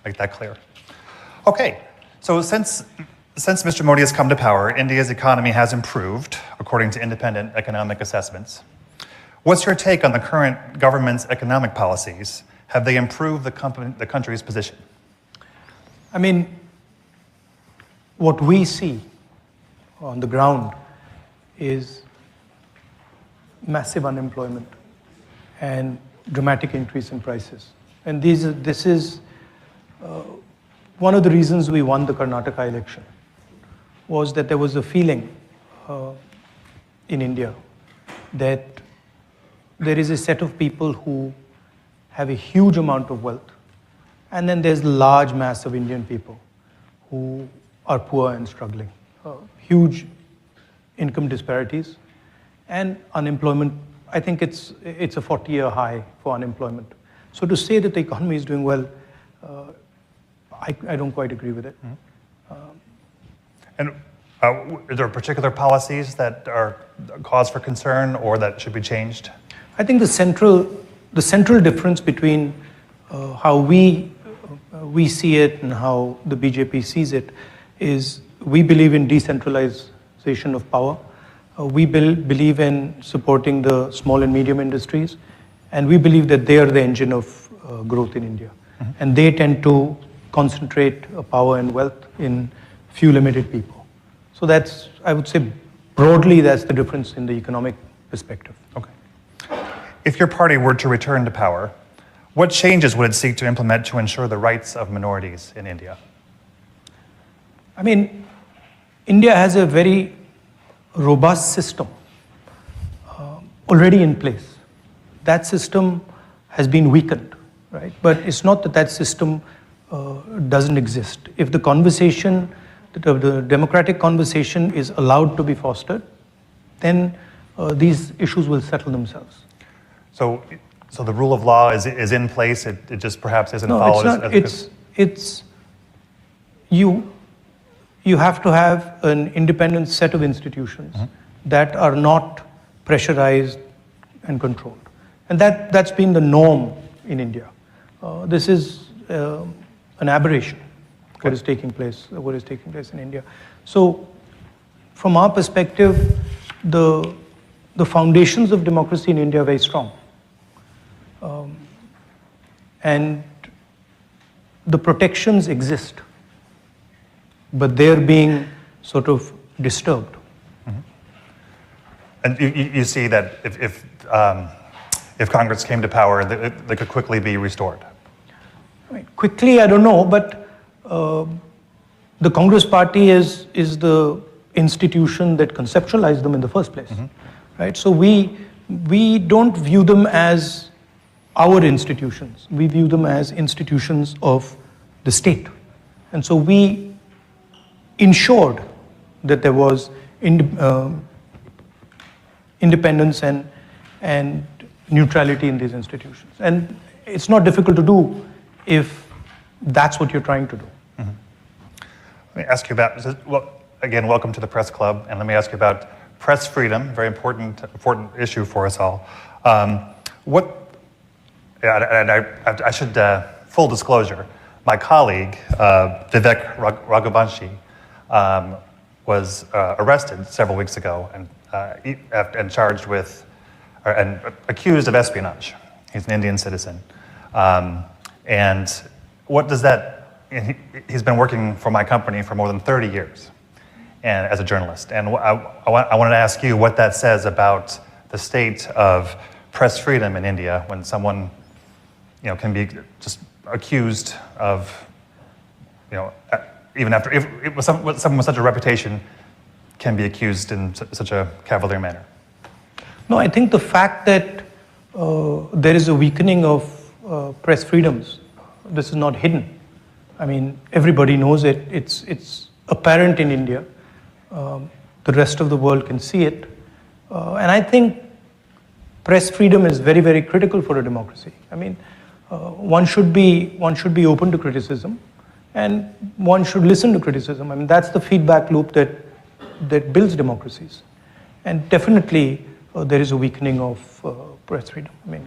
make that clear. Okay, so since Mr. Modi has come to power, India's economy has improved, according to independent economic assessments. What's your take on the current government's economic policies? Have they improved the country's position? I mean, what we see on the ground is massive unemployment and dramatic increase in prices. And this is one of the reasons we won the Karnataka election, was that there was a feeling in India that there is a set of people who have a huge amount of wealth, and then there's a large mass of Indian people who are poor and struggling. Huge income disparities and unemployment. I think it's a 40-year high for unemployment. So to say that the economy is doing well, I don't quite agree with it. And are there particular policies that are cause for concern or that should be changed? I think the central difference between how we see it and how the BJP sees it is we believe in decentralization of power. We believe in supporting the small and medium industries, and we believe that they are the engine of growth in India. Mm-hmm. And they tend to concentrate power and wealth in few limited people. So that's, I would say, broadly, that's the difference in the economic perspective. Okay. If your party were to return to power, what changes would it seek to implement to ensure the rights of minorities in India? I mean, India has a very robust system already in place. That system has been weakened, right? But it's not that that system doesn't exist. If the conversation, the democratic conversation is allowed to be fostered, then these issues will settle themselves. So the rule of law is in place. It just perhaps isn't followed. No, it's you have to have an independent set of institutions that are not pressurized and controlled, and that's been the norm in India. This is an aberration. What is taking place in India. So, from our perspective, the foundations of democracy in India are very strong. And the protections exist, but they're being sort of disturbed. Mm-hmm. And you see that if Congress came to power, they could quickly be restored. I mean, quickly, I don't know, but the Congress Party is the institution that conceptualized them in the first place, right? So we don't view them as our institutions. We view them as institutions of the state. And so we ensured that there was independence and neutrality in these institutions. And it's not difficult to do if that's what you're trying to do. Mm-hmm. Let me ask you about, well, again, welcome to the Press Club, and let me ask you about press freedom, very important issue for us all. I should, full disclosure, my colleague, Vivek Raghuvanshi, was arrested several weeks ago and charged with, and accused of espionage. He's an Indian citizen. And what does that, he's been working for my company for more than 30 years and as a journalist. And I wanted to ask you what that says about the state of press freedom in India when someone, can be just accused of, even after, if someone with such a reputation can be accused in such a cavalier manner. No, I think the fact that there is a weakening of press freedoms, this is not hidden. I mean, everybody knows it. It's apparent in India. The rest of the world can see it. And I think press freedom is very, very critical for a democracy. I mean, one should be open to criticism, and one should listen to criticism. I mean, that's the feedback loop that builds democracies. And definitely, there is a weakening of press freedom. I mean,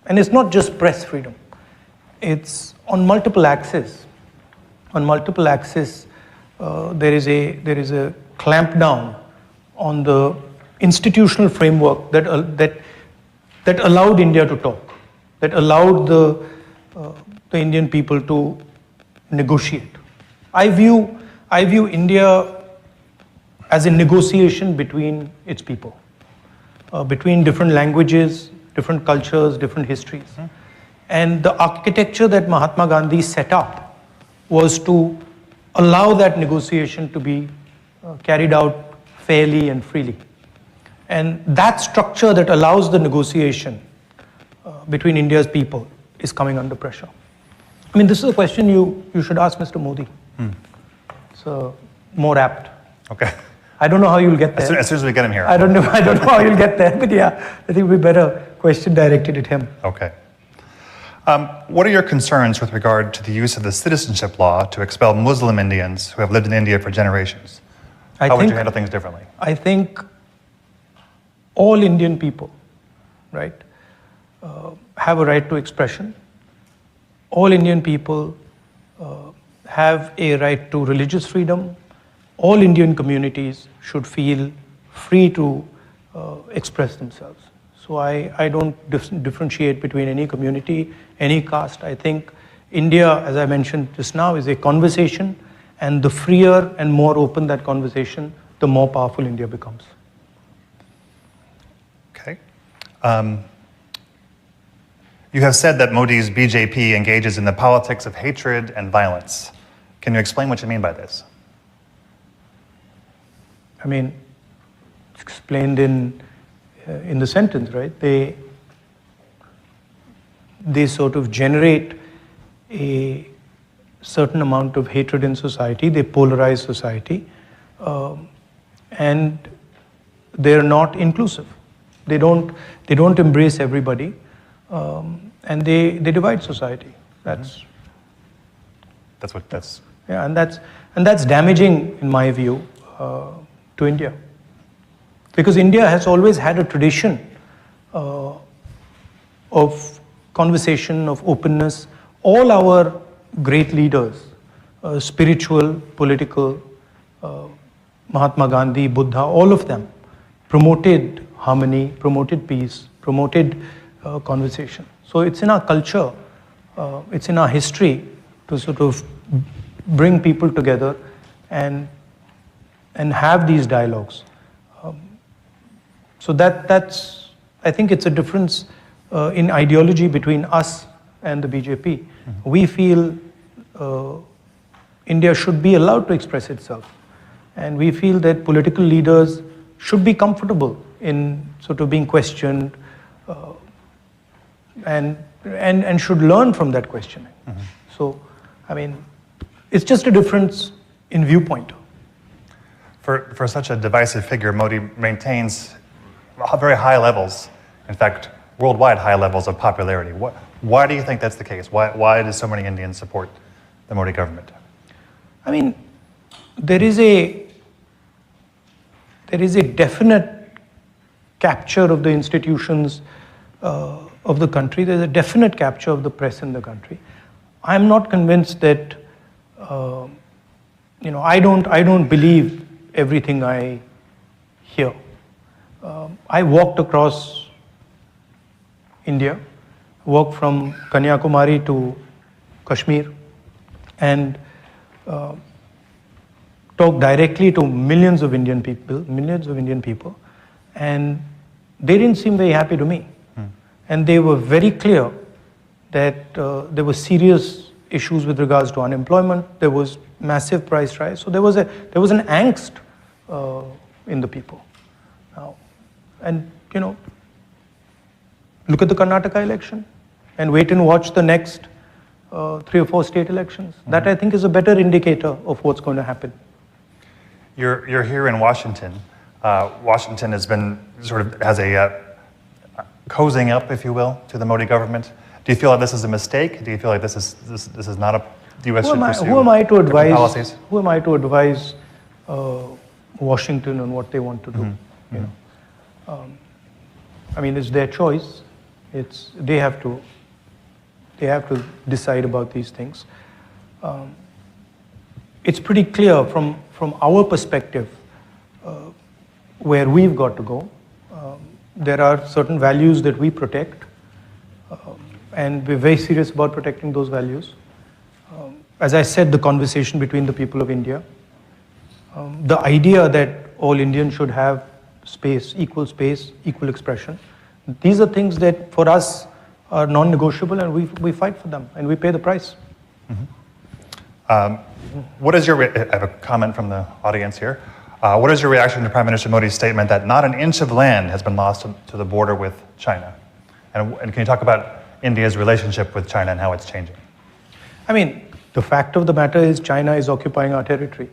and it's not just press freedom. It's on multiple axes. On multiple axes, there is a clampdown on the institutional framework that allowed India to talk, that allowed the Indian people to negotiate. I view India as a negotiation between its people, between different languages, different cultures, different histories. And the architecture that Mahatma Gandhi set up was to allow that negotiation to be carried out fairly and freely. And that structure that allows the negotiation between India's people is coming under pressure. I mean, this is a question you should ask Mr. Modi. It's more apt. Okay. I don't know how you'll get there. As soon as we get him here. I don't know how you'll get there, but yeah, I think it would be better question directed at him. Okay. What are your concerns with regard to the use of the citizenship law to expel Muslim Indians who have lived in India for generations? How would you handle things differently? I think all Indian people, right, have a right to expression. All Indian people have a right to religious freedom. All Indian communities should feel free to express themselves. So I don't differentiate between any community, any caste. I think India, as I mentioned just now, is a conversation, and the freer and more open that conversation, the more powerful India becomes. Okay. You have said that Modi's BJP engages in the politics of hatred and violence. Can you explain what you mean by this? I mean, it's explained in the sentence, right? They sort of generate a certain amount of hatred in society. They polarize society, and they're not inclusive. They don't embrace everybody, and they divide society. That's yeah, and that's damaging in my view to India, because India has always had a tradition of conversation, of openness. All our great leaders, spiritual, political, Mahatma Gandhi, Buddha, all of them promoted harmony, promoted peace, promoted conversation. So it's in our culture, it's in our history to sort of bring people together and have these dialogues. So that's, I think it's a difference in ideology between us and the BJP. Mm-hmm. We feel India should be allowed to express itself. And we feel that political leaders should be comfortable in sort of being questioned and should learn from that questioning. Mm-hmm. So, I mean, it's just a difference in viewpoint. For such a divisive figure, Modi maintains very high levels, in fact, worldwide high levels of popularity. Why do you think that's the case? Why do so many Indians support the Modi government? I mean, there is a definite capture of the institutions of the country. There's a definite capture of the press in the country. I'm not convinced that, I don't believe everything I hear. I walked across India, walked from Kanyakumari to Kashmir, and talked directly to millions of Indian people, and they didn't seem very happy to me. And they were very clear that there were serious issues with regards to unemployment. There was massive price rise. So there was an angst in the people. Now, and look at the Karnataka election, and wait and watch the next 3 or 4 state elections. Mm-hmm. That I think is a better indicator of what's going to happen. You're here in Washington. Washington has a cozying up, if you will, to the Modi government. Do you feel like this is a mistake? Do you feel like this is not a the U.S. should pursue? Who am I to advise? Policies? Who am I to advise Washington on what they want to do? Mm-hmm. I mean, it's their choice. They have to They have to decide about these things. It's pretty clear from our perspective where we've got to go. There are certain values that we protect, and we're very serious about protecting those values. As I said, the conversation between the people of India, the idea that all Indians should have space, equal expression. These are things that for us are non-negotiable, and we fight for them, and we pay the price. What is your, I have a comment from the audience here. What is your reaction to Prime Minister Modi's statement that not an inch of land has been lost to the border with China? And can you talk about India's relationship with China and how it's changing? I mean, the fact of the matter is China is occupying our territory.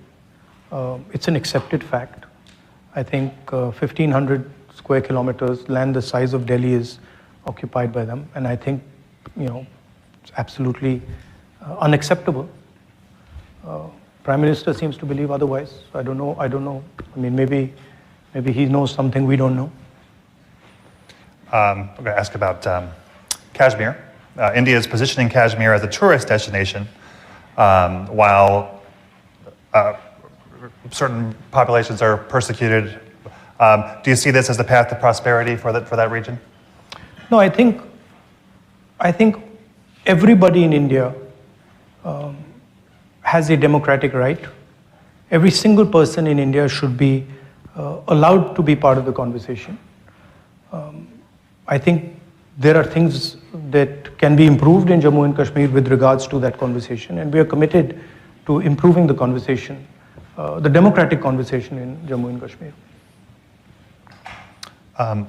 It's an accepted fact. I think 1,500 square kilometers, land the size of Delhi, is occupied by them. And I think, it's absolutely unacceptable. Prime Minister seems to believe otherwise. I don't know. I mean, maybe he knows something we don't know. I'm going to ask about Kashmir. India is positioning Kashmir as a tourist destination, while certain populations are persecuted. Do you see this as the path to prosperity for that region? No, I think everybody in India has a democratic right. Every single person in India should be allowed to be part of the conversation. I think there are things that can be improved in Jammu and Kashmir with regards to that conversation, and we are committed to improving the conversation, the democratic conversation in Jammu and Kashmir. It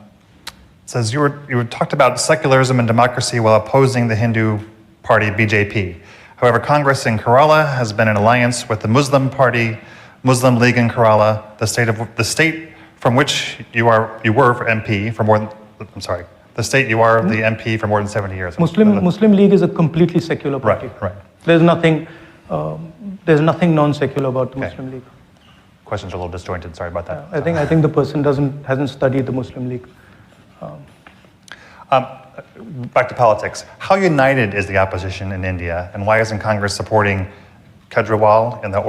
says you talked about secularism and democracy while opposing the Hindu party BJP. However, Congress in Kerala has been in alliance with the Muslim party, Muslim League in Kerala, the state from which you were MP for more than, the state you are the MP for more than 70 years. Muslim League is a completely secular party. Right. There's nothing non-secular about the Muslim League. Questions are a little disjointed. Sorry about that. I think the person hasn't studied the Muslim League. Back to politics. How united is the opposition in India, and why isn't Congress supporting Kejriwal on the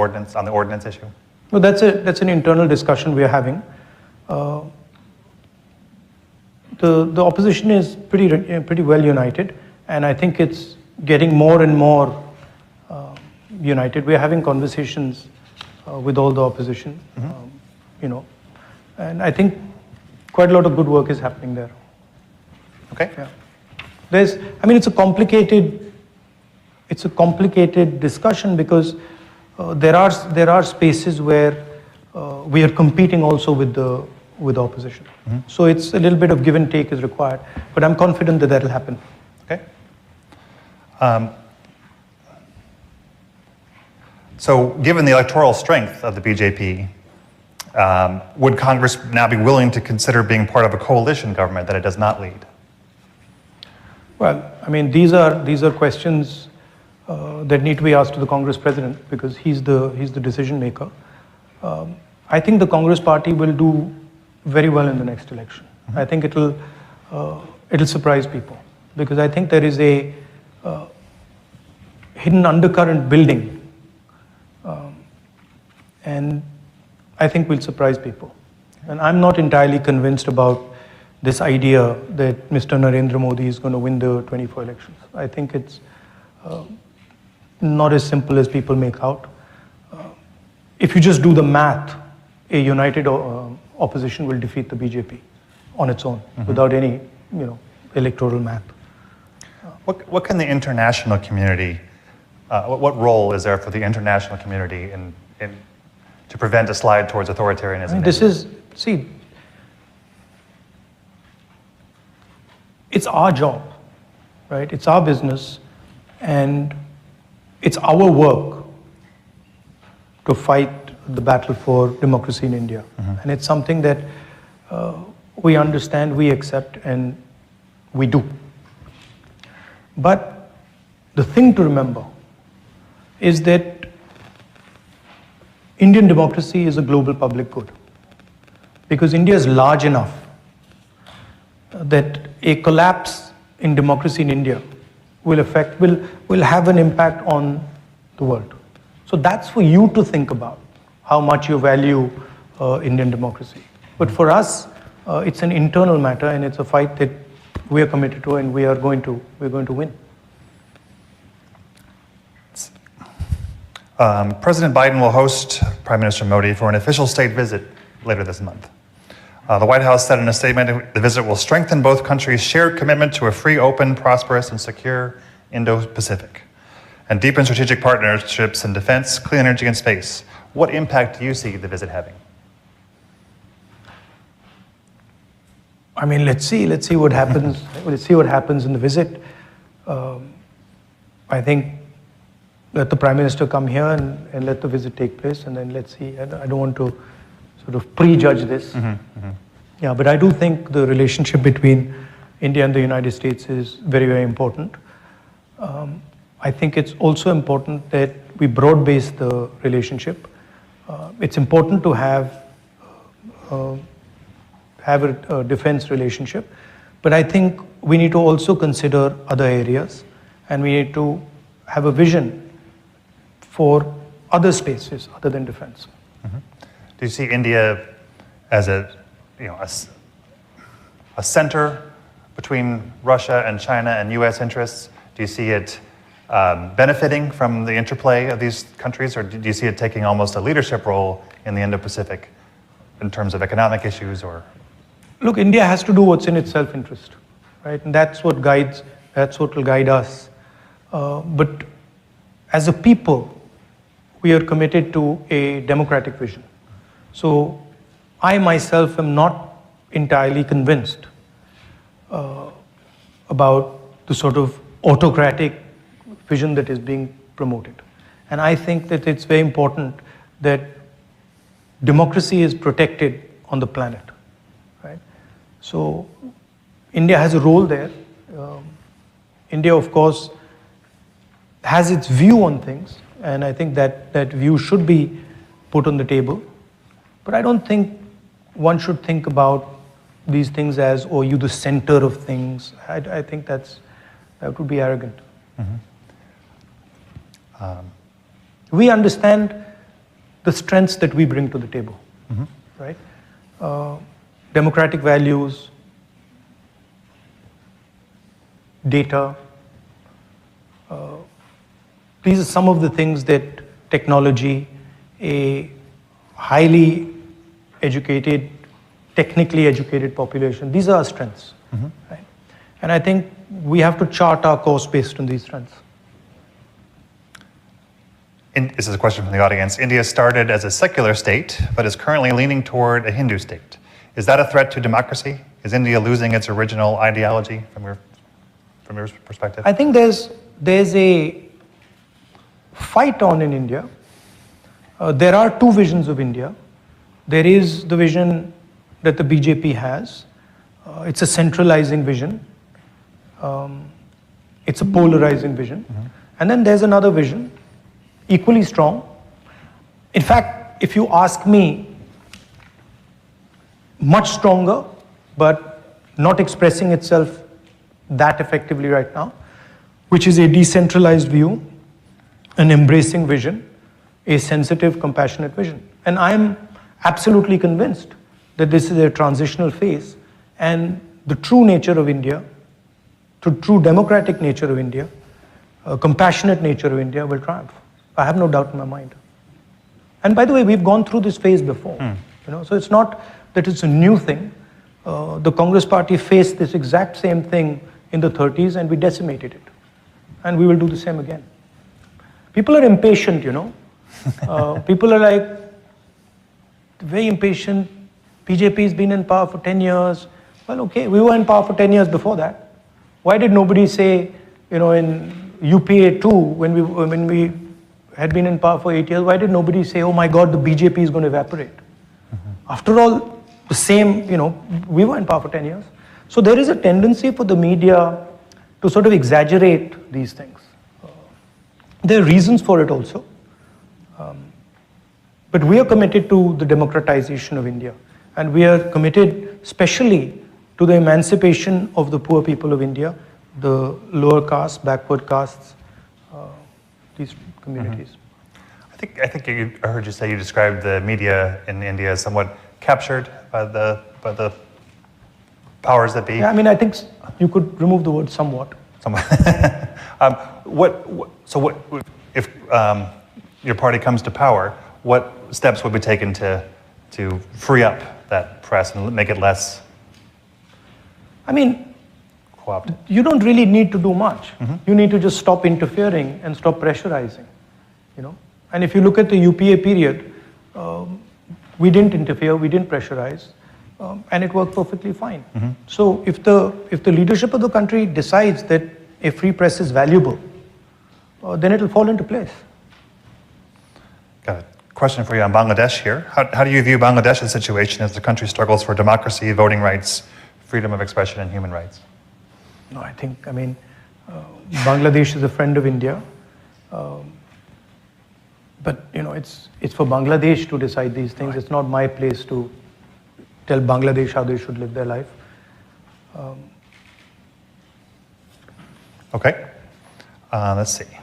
ordinance issue? Well, that's an internal discussion we are having. The opposition is pretty well united, and I think it's getting more and more united. We are having conversations with all the opposition, and I think quite a lot of good work is happening there. Okay. Yeah. It's a complicated discussion because there are spaces where we are competing also with the opposition. Mm-hmm. So it's a little bit of give and take is required, but I'm confident that will happen. Okay. So given the electoral strength of the BJP, would Congress now be willing to consider being part of a coalition government that it does not lead? Well, these are questions that need to be asked to the Congress president because he's the decision maker. I think the Congress party will do very well in the next election. Mm-hmm. I think it'll surprise people because I think there is a hidden undercurrent building, and I think we'll surprise people. And I'm not entirely convinced about this idea that Mr. Narendra Modi is going to win the 24 elections. I think it's not as simple as people make out. If you just do the math, a united opposition will defeat the BJP on its own, mm-hmm. without any, electoral math. What can the international community, what role is there for the international community in to prevent a slide towards authoritarianism? It's our job, right? It's our business, and it's our work to fight the battle for democracy in India. Mm-hmm. And it's something that we understand, we accept, and we do. But the thing to remember is that Indian democracy is a global public good because India is large enough that a collapse in democracy in India will have an impact on the world. So that's for you to think about, how much you value Indian democracy. But for us, it's an internal matter, and it's a fight that we are committed to, and we're going to win. President Biden will host Prime Minister Modi for an official state visit later this month. The White House said in a statement the visit will strengthen both countries' shared commitment to a free, open, prosperous, and secure Indo-Pacific, and deepen strategic partnerships in defense, clean energy, and space. What impact do you see the visit having? I mean, let's see what happens. Let's see what happens in the visit. I think let the Prime Minister come here and let the visit take place, and then let's see. I don't want to sort of prejudge this. Yeah, but I do think the relationship between India and the United States is very, very important. I think it's also important that we broad-base the relationship. It's important to have a defense relationship, but I think we need to also consider other areas, and we need to have a vision for other spaces other than defense. Do you see India as a center between Russia and China and U.S. interests? Do you see it benefiting from the interplay of these countries, or do you see it taking almost a leadership role in the Indo-Pacific in terms of economic issues? Or look, India has to do what's in its self-interest, right? And that's what will guide us. But as a people, we are committed to a democratic vision. So I myself am not entirely convinced about the sort of autocratic vision that is being promoted. And I think that it's very important that democracy is protected on the planet, right? So India has a role there. India, of course, has its view on things, and I think that view should be put on the table. But I don't think one should think about these things as, oh, you the center of things. I think that would be arrogant. We understand the strengths that we bring to the table, right? Democratic values, data. These are some of the things that technology, a highly educated, technically educated population, these are our strengths, right? And I think we have to chart our course based on these strengths. This is a question from the audience. India started as a secular state, but is currently leaning toward a Hindu state. Is that a threat to democracy? Is India losing its original ideology from your perspective? I think there's a fight on in India. There are two visions of India. There is the vision that the BJP has. It's a centralizing vision. It's a polarizing vision. And then there's another vision, equally strong. In fact, if you ask me, much stronger, but not expressing itself that effectively right now, which is a decentralized view, an embracing vision, a sensitive, compassionate vision. And I'm absolutely convinced that this is a transitional phase, and the true nature of India, the true democratic nature of India, compassionate nature of India will triumph. I have no doubt in my mind. And by the way, we've gone through this phase before. So it's not that it's a new thing. The Congress party faced this exact same thing in the 30s, and we decimated it. And we will do the same again. People are impatient, People are like, very impatient. BJP has been in power for 10 years. Well, okay, we were in power for 10 years before that. Why did nobody say, in UPA 2, when we had been in power for 8 years, why did nobody say, oh my God, the BJP is going to evaporate? After all, the same, we were in power for 10 years. So there is a tendency for the media to sort of exaggerate these things. There are reasons for it also. But we are committed to the democratization of India. And we are committed especially to the emancipation of the poor people of India the lower castes, backward castes, these communities. I think I heard you say you described the media in India as somewhat captured by the powers that be. Yeah, I mean, I think you could remove the word somewhat. So if your party comes to power, what steps would be taken to free up that press and make it less I mean, co-opted? you don't really need to do much. You need to just stop interfering and stop pressurizing, you know. And if you look at the UPA period, we didn't interfere, we didn't pressurize, and it worked perfectly fine. So if the leadership of the country decides that a free press is valuable, then it'll fall into place. Got it. Question for you on Bangladesh here. How do you view Bangladesh's situation as the country struggles for democracy, voting rights, freedom of expression, and human rights? No, I think, Bangladesh is a friend of India. But, you know, it's for Bangladesh to decide these things. It's not my place to tell Bangladesh how they should live their life. Okay. Let's see. It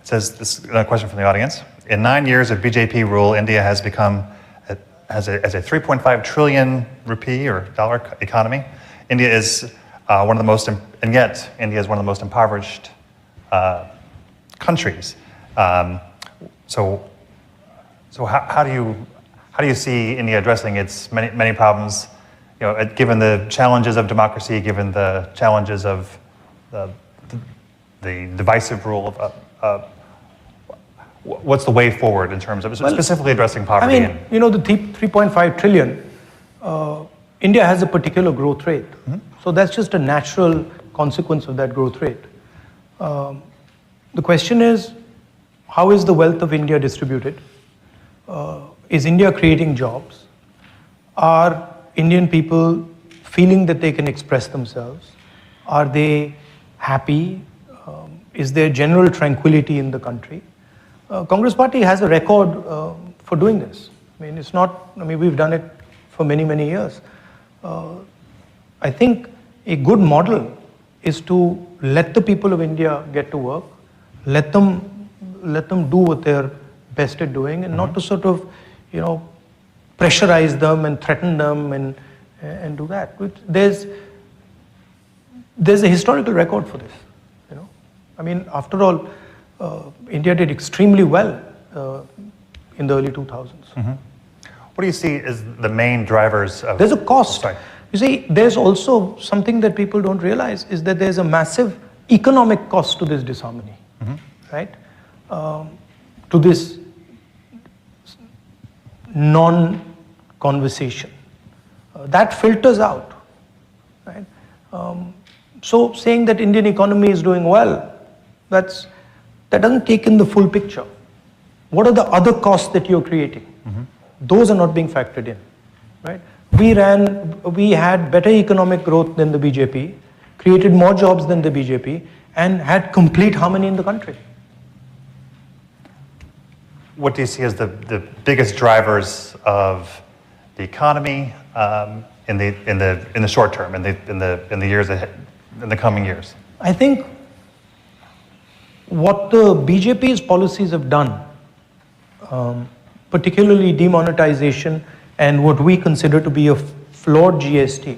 says, this is a question from the audience. In 9 years of BJP rule, India has become, as a 3.5 trillion rupee or dollar economy. India is one of the most, and yet India is one of the most impoverished countries. So how do you see India addressing its many problems? You know, given the challenges of democracy, given the challenges of the divisive rule of. What's the way forward in terms of specifically addressing poverty? I mean, you know, the 3.5 trillion, India has a particular growth rate. So that's just a natural consequence of that growth rate. The question is, how is the wealth of India distributed? Is India creating jobs? Are Indian people feeling that they can express themselves? Are they happy? Is there general tranquility in the country? Congress Party has a record for doing this. I mean, it's not, we've done it for many, many years. I think a good model is to let the people of India get to work, let them do what they're best at doing, and not to sort of, you know, pressurize them and threaten them and do that. There's a historical record for this, you know. I mean, after all, India did extremely well in the early 2000s. What do you see as the main drivers of... There's a cost. Sorry. You see, there's also something that people don't realize is that there's a massive economic cost to this disharmony, right? To this non-conversation. That filters out, right? So saying that Indian economy is doing well, that doesn't take in the full picture. What are the other costs that you're creating? Those are not being factored in, right? We had better economic growth than the BJP, created more jobs than the BJP, and had complete harmony in the country. What do you see as the biggest drivers of the economy in the short term, in the years ahead, in the coming years? I think what the BJP's policies have done, particularly demonetization and what we consider to be a flawed GST,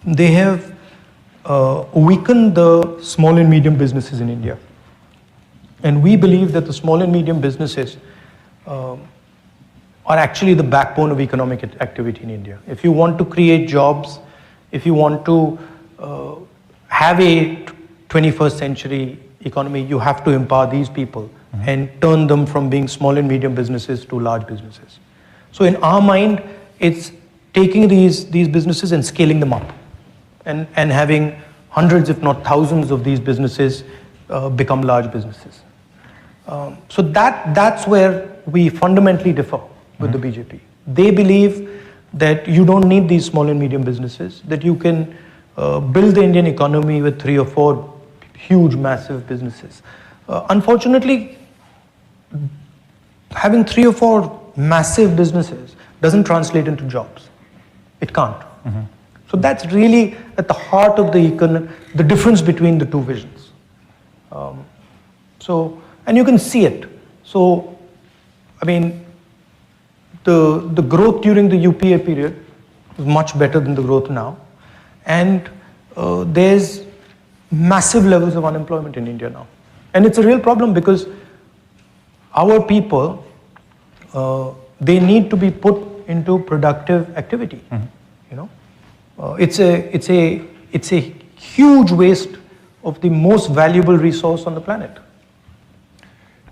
they have weakened the small and medium businesses in India. And we believe that the small and medium businesses are actually the backbone of economic activity in India. If you want to create jobs, if you want to have a 21st century economy, you have to empower these people and turn them from being small and medium businesses to large businesses. So in our mind, it's taking these businesses and scaling them up and having hundreds, if not thousands of these businesses become large businesses. So that's where we fundamentally differ with the BJP. They believe that you don't need these small and medium businesses, that you can build the Indian economy with 3 or 4 huge, massive businesses. Unfortunately, having 3 or 4 massive businesses doesn't translate into jobs. It can't. So that's really at the heart of the difference between the two visions. And you can see it. So, I mean, the growth during the UPA period was much better than the growth now. And there's massive levels of unemployment in India now. And it's a real problem because our people, they need to be put into productive activity. You know, it's a huge waste of the most valuable resource on the planet.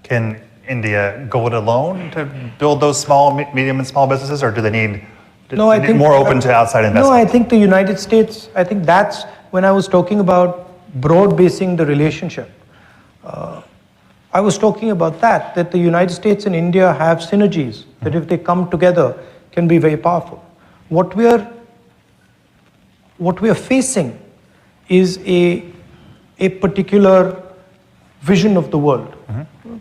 Can India go it alone to build those small, medium and small businesses, or do they need more open to outside investment? No, I think the United States, I think that's when I was talking about broad basing the relationship. I was talking about that the United States and India have synergies that if they come together can be very powerful. What we are facing is a particular vision of the world,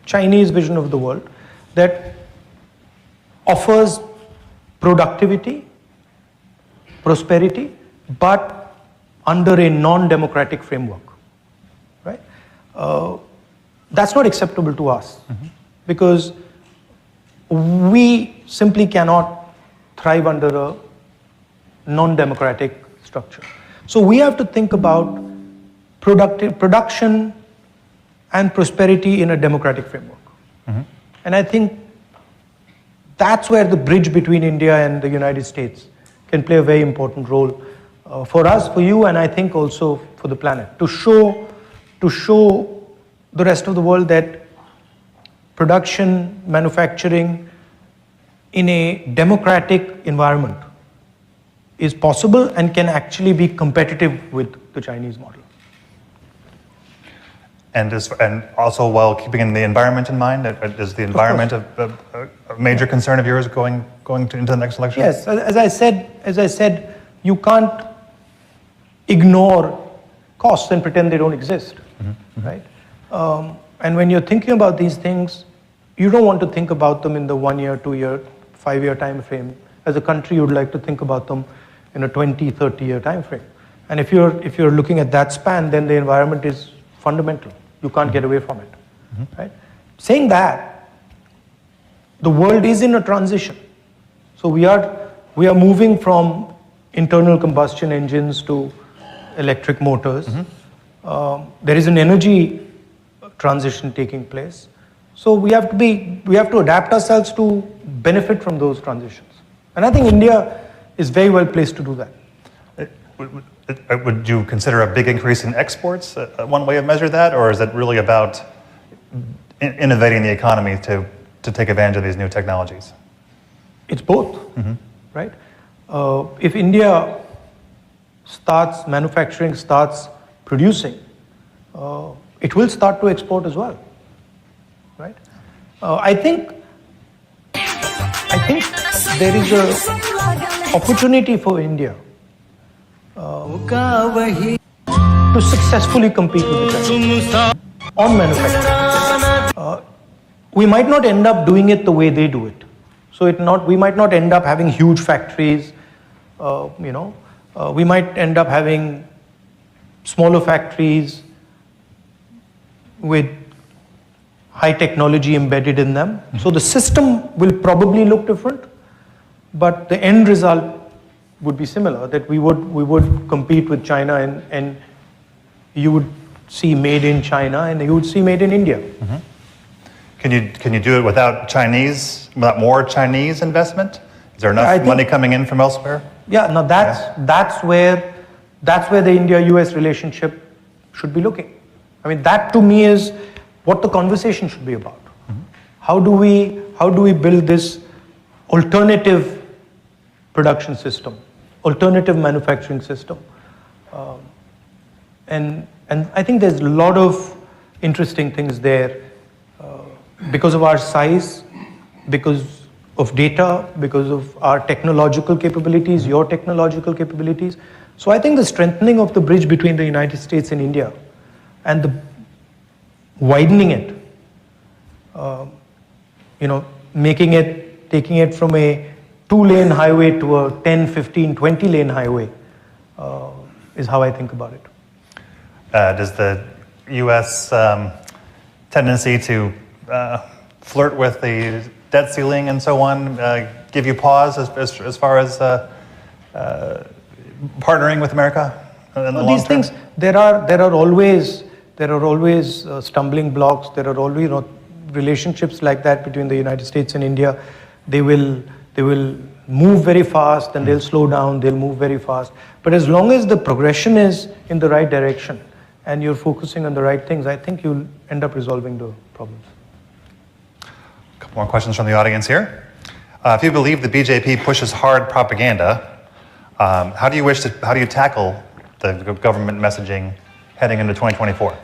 Chinese vision of the world, that offers productivity, prosperity, but under a non-democratic framework, right? That's not acceptable to us because we simply cannot thrive under a non-democratic structure. So we have to think about production and prosperity in a democratic framework. And I think that's where the bridge between India and the United States can play a very important role for us, for you, and I think also for the planet, to show the rest of the world that production, manufacturing in a democratic environment is possible and can actually be competitive with the Chinese model. And also while keeping the environment in mind, is the environment a major concern of yours going into the next election? Yes, as I said, you can't ignore costs and pretend they don't exist, right? And when you're thinking about these things, you don't want to think about them in the 1 year, 2 year, 5 year time frame. As a country, you'd like to think about them in a 20, 30 year time frame. And if you're looking at that span, then the environment is fundamental. You can't get away from it, right? Saying that, the world is in a transition. So we are moving from internal combustion engines to electric motors. There is an energy transition taking place. So we have to adapt ourselves to benefit from those transitions. And I think India is very well placed to do that. Would you consider a big increase in exports one way of measure that, or is it really about innovating the economy to take advantage of these new technologies? It's both, right? If India starts manufacturing, starts producing, it will start to export as well, right? I think there is an opportunity for India to successfully compete with the Chinese on manufacturing. We might not end up doing it the way they do it. So we might not end up having huge factories. We might end up having smaller factories with high technology embedded in them. So the system will probably look different, but the end result would be similar, that we would compete with China and you would see made in China and you would see made in India. Can you do it without more Chinese investment? Is there enough money coming in from elsewhere? Yeah, no, that's where the India-US relationship should be looking. I mean, that to me is what the conversation should be about. How do we build this alternative production system, alternative manufacturing system? And I think there's a lot of interesting things there because of our size, because of data, because of our technological capabilities, your technological capabilities. So I think the strengthening of the bridge between the United States and India and the widening it, taking it from a 2-lane highway to a 10, 15, 20-lane highway is how I think about it. Does the U.S. Tendency to flirt with the debt ceiling and so on give you pause as far as partnering with America in the long These term? things, there are always stumbling blocks. There are always relationships like that between the United States and India. They will move very fast, and they'll slow down. They'll move very fast. But as long as the progression is in the right direction, and you're focusing on the right things, I think you'll end up resolving the problems. A couple more questions from the audience here. If you believe the BJP pushes hard propaganda, how do you tackle the government messaging heading into 2024?